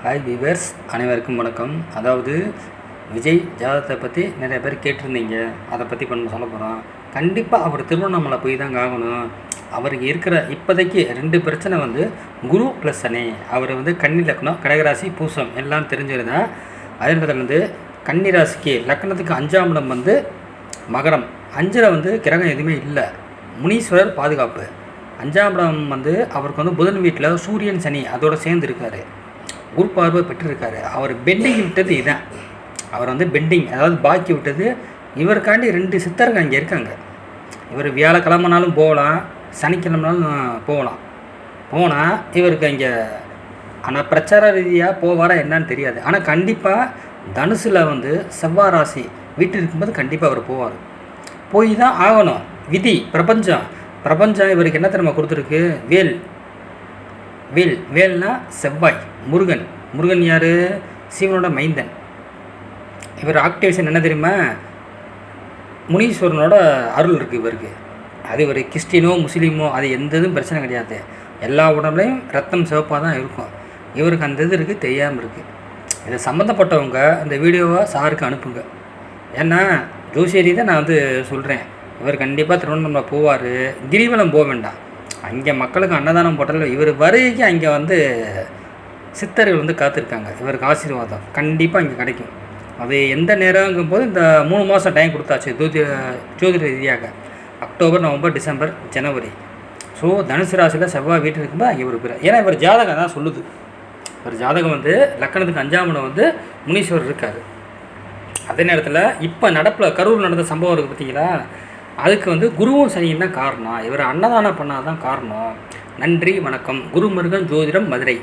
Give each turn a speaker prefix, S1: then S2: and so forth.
S1: Hi viewers, அனைவருக்கும் வணக்கம். அதாவது விஜய் ஜாதகத்தை பற்றி நிறைய பேர் கேட்டிருந்தீங்க. அதை பற்றி இப்போ நம்ம சொல்ல போகிறோம். கண்டிப்பாக அவர் திருவண்ணாமலை போய் தாங்க ஆகணும். அவருக்கு இருக்கிற இப்போதைக்கு 2 பிரச்சனை குரு ப்ளஸ் சனி. அவர் கன்னி லக்னம், கடகராசி, பூசம் எல்லாம் தெரிஞ்சிருந்தேன். அதே நேரத்தில் கன்னிராசிக்கு லக்னத்துக்கு 5ஆம் இடம் மகரம். 5ல் கிரகம் எதுவுமே இல்லை. முனீஸ்வரர் பாதுகாப்பு. 5ஆம் இடம் அவருக்கு புதன் வீட்டில் சூரியன் சனி அதோடு சேர்ந்து இருக்கார். குரு பார்வை பெற்றிருக்காரு. அவர் பெண்டிங் விட்டது இதுதான். அவர் பெண்டிங், அதாவது பாக்கி விட்டது. இவருக்காண்டி 2 சித்தர்கள் அங்கே இருக்காங்க. இவர் வியாழக்கிழமைனாலும் போகலாம், சனிக்கிழமைனாலும் போனால் இவருக்கு அங்கே ஆனால் பிரச்சார ரீதியாக போவாரா என்னன்னு தெரியாது. ஆனால் கண்டிப்பாக தனுசில் செவ்வாய் ராசி வீட்டில் இருக்கும்போது கண்டிப்பாக அவர் போவார். போய் தான் ஆகணும். விதி, பிரபஞ்சம் இவருக்கு என்ன தெரியுமா கொடுத்துருக்கு? வேல்னா செவ்வாய். முருகன் யார்? சிவனோட மைந்தன். இவர் ஆக்டிவேஷன் என்ன தெரியுமா? முனீஸ்வரனோட அருள் இருக்குது இவருக்கு. அது இவர் கிறிஸ்டினோ முஸ்லீமோ அது எந்த இதுவும் பிரச்சனை கிடையாது. எல்லா உடம்புலையும் ரத்தம் சிவப்பாக தான் இருக்கும். இவருக்கு அந்த இது இருக்குது, தெரியாமல் இருக்குது. இதை சம்மந்தப்பட்டவங்க அந்த வீடியோவை சாருக்கு அனுப்புங்க. ஏன்னா ஜோசியரி தான் நான் சொல்கிறேன். இவர் கண்டிப்பாக திருவண்ணாமலை போவார். கிரிவலம் போக வேண்டாம். அங்கே மக்களுக்கு அன்னதானம் போட்டாலும் இவர் வருகைக்கு அங்கே சித்தர்கள் காத்திருக்காங்க. இவருக்கு ஆசீர்வாதம் கண்டிப்பாக இங்கே கிடைக்கும். அது எந்த நேரங்கும் போது இந்த 3 மாதம் டைம் கொடுத்தாச்சு ஜோதிட ரீதியாக. அக்டோபர், நவம்பர், டிசம்பர், ஜனவரி. ஸோ தனுசு ராசியில் செவ்வாய் வீட்டில் இருக்கும்போது அங்கே இவர் ஏன்னா இவர் ஜாதகம் தான் சொல்லுது. இவர் ஜாதகம் லக்கணத்துக்கு 5ஆம் இடம் முனீஸ்வரர் இருக்கார். அதே நேரத்தில் இப்போ நடப்பில் கரூர் நடந்த சம்பவம் இருக்குது பார்த்தீங்களா? அதுக்கு குருவும் சனியும் தான் காரணம். இவர் அன்னதானம் பண்ணாதான் காரணம். நன்றி, வணக்கம். குருமுருகன் ஜோதிடம், மதுரை.